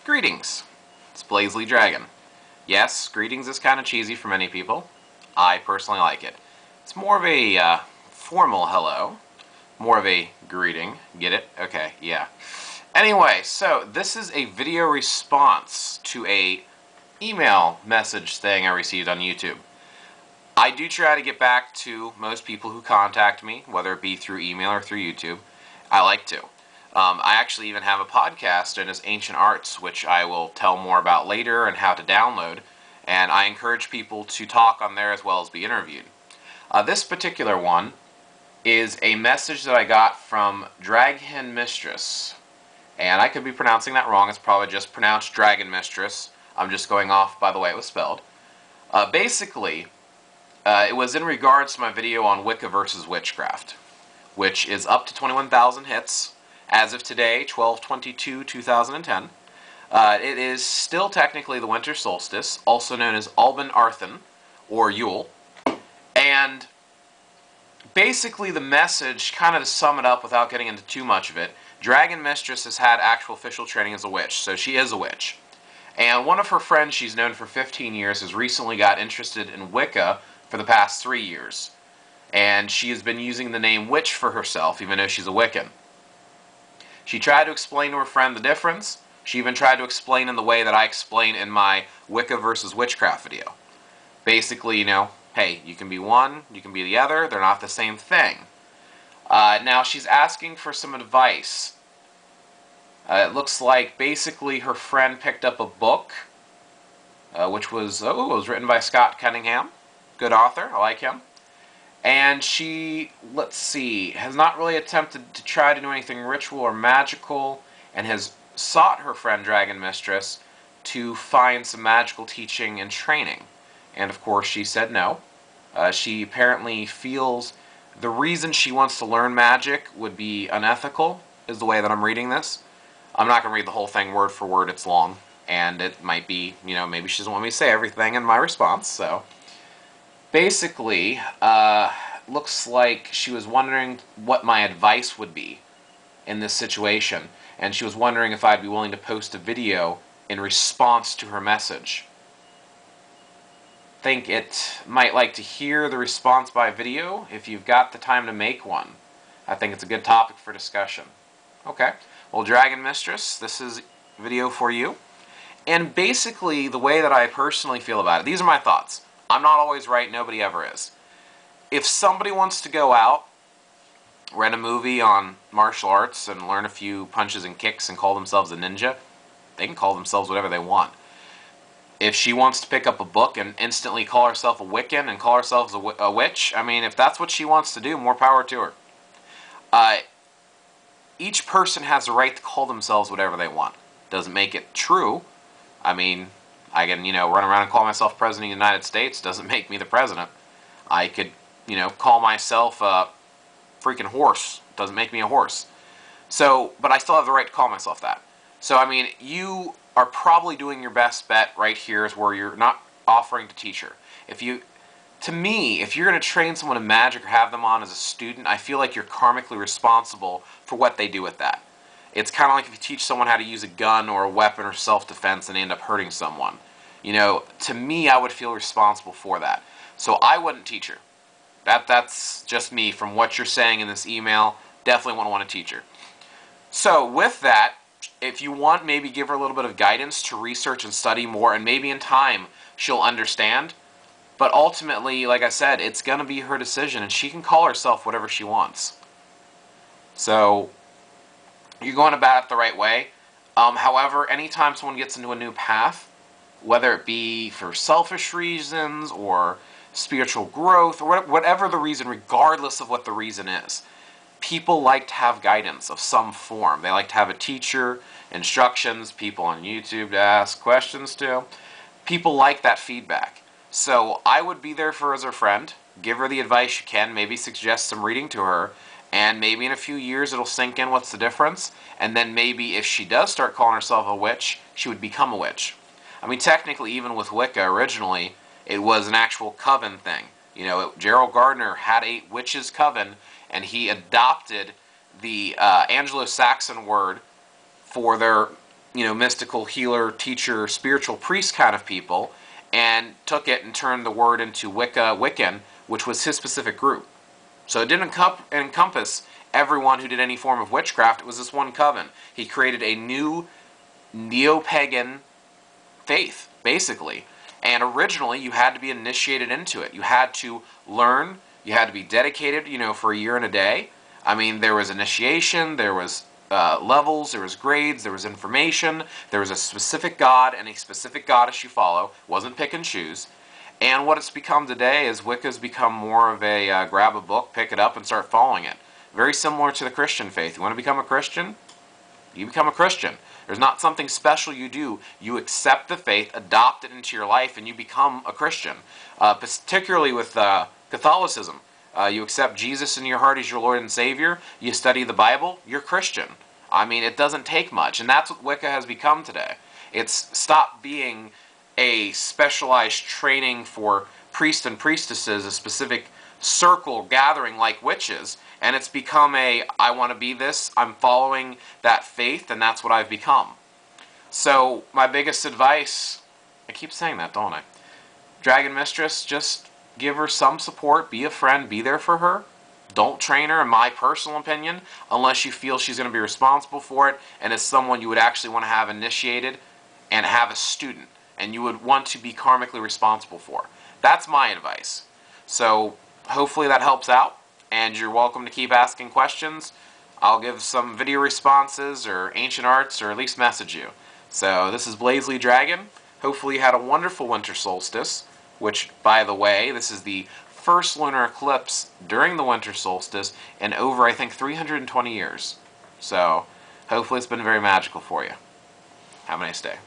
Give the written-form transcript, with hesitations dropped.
Greetings, it's BlazeLeeDragon. Yes, greetings is kind of cheesy for many people. I personally like it. It's more of a formal hello, more of a greeting. Get it? Okay, yeah. Anyway, so this is a video response to a email message thing I received on YouTube. I do try to get back to most people who contact me, whether it be through email or through YouTube. I like to. I actually even have a podcast known as Ancient Arts, which I will tell more about later and how to download, and I encourage people to talk on there as well as be interviewed. This particular one is a message that I got from Draghynmystress, and I could be pronouncing that wrong. It's probably just pronounced Draghynmystress. I'm just going off by the way it was spelled. Basically, it was in regards to my video on Wicca versus Witchcraft, which is up to 21,000 hits. As of today, 12/22/2010, it is still technically the winter solstice, also known as Alban Arthan, or Yule. And basically the message, kind of to sum it up without getting into too much of it, Draghynmystress has had actual official training as a witch, so she is a witch. And one of her friends she's known for 15 years has recently got interested in Wicca for the past 3 years. And she has been using the name witch for herself, even though she's a Wiccan. She tried to explain to her friend the difference. She even tried to explain in the way that I explain in my Wicca versus Witchcraft video. Basically, you know, hey, you can be one, you can be the other, they're not the same thing. Now, she's asking for some advice. It looks like basically her friend picked up a book, which was, it was written by Scott Cunningham. Good author, I like him. And she, let's see, has not really attempted to try to do anything ritual or magical, and has sought her friend Draghynmystress to find some magical teaching and training. And of course she said no. She apparently feels the reason she wants to learn magic would be unethical, is the way that I'm reading this. I'm not going to read the whole thing word for word, it's long. And it might be, you know, maybe she doesn't want me to say everything in my response, so... Basically, looks like she was wondering what my advice would be in this situation, and she was wondering if I'd be willing to post a video in response to her message. Think it might like to hear the response by video if you've got the time to make one. I think it's a good topic for discussion. Okay, well, Draghynmystress, this is a video for you. And basically, the way that I personally feel about it, these are my thoughts. I'm not always right, nobody ever is. If somebody wants to go out, rent a movie on martial arts and learn a few punches and kicks and call themselves a ninja, they can call themselves whatever they want. If she wants to pick up a book and instantly call herself a Wiccan and call herself a witch, I mean, if that's what she wants to do, more power to her. Each person has the right to call themselves whatever they want. Doesn't make it true. I mean... I can, you know, run around and call myself President of the United States. Doesn't make me the President. I could, you know, call myself a freaking horse. Doesn't make me a horse. So, but I still have the right to call myself that. So, I mean, you are probably doing your best bet right here is where you're not offering to teach her. To me, if you're going to train someone in magic or have them on as a student, I feel like you're karmically responsible for what they do with that. It's kind of like if you teach someone how to use a gun or a weapon or self-defense and they end up hurting someone. You know, to me, I would feel responsible for that. So I wouldn't teach her. That's just me. From what you're saying in this email, definitely wouldn't want to teach her. So with that, if you want, maybe give her a little bit of guidance to research and study more, and maybe in time she'll understand. But ultimately, like I said, it's going to be her decision, and she can call herself whatever she wants. So... you're going about it the right way. However, anytime someone gets into a new path, whether it be for selfish reasons or spiritual growth or whatever the reason, regardless of what the reason is, people like to have guidance of some form. They like to have a teacher, instructions, people on YouTube to ask questions to. People like that feedback. So I would be there for her as her friend, give her the advice you can, maybe suggest some reading to her, and maybe in a few years it'll sink in what's the difference, and then maybe if she does start calling herself a witch, she would become a witch. I mean, technically, even with Wicca, originally, it was an actual coven thing. You know, Gerald Gardner had a witch's coven, and he adopted the Anglo-Saxon word for their mystical healer, teacher, spiritual priest kind of people, and took it and turned the word into Wiccan, which was his specific group. So it didn't encompass everyone who did any form of witchcraft. It was this one coven. He created a new neo-pagan faith, basically. And originally, you had to be initiated into it. You had to learn. You had to be dedicated, for a year and a day. I mean, there was initiation, there was levels, there was grades, there was information, there was a specific god and a specific goddess you follow. It wasn't pick and choose. And what it's become today is Wicca's become more of a grab a book, pick it up, and start following it. Very similar to the Christian faith. You want to become a Christian? You become a Christian. There's not something special you do. You accept the faith, adopt it into your life, and you become a Christian. Particularly with Catholicism. You accept Jesus in your heart as your Lord and Savior. You study the Bible. You're Christian. I mean, it doesn't take much. And that's what Wicca has become today. It's stopped being a specialized training for priests and priestesses, a specific circle gathering like witches, and it's become a, I want to be this, I'm following that faith, and that's what I've become. So, my biggest advice, I keep saying that, don't I? Draghynmystress, just give her some support, be a friend, be there for her. Don't train her, in my personal opinion, unless you feel she's going to be responsible for it, and is someone you would actually want to have initiated and have a student, and you would want to be karmically responsible for. That's my advice. So, hopefully that helps out, and you're welcome to keep asking questions. I'll give some video responses or ancient arts, or at least message you. So this is BlazeLeeDragon. Hopefully you had a wonderful winter solstice, which, by the way, this is the first lunar eclipse during the winter solstice in over, I think, 320 years. So hopefully it's been very magical for you. Have a nice day.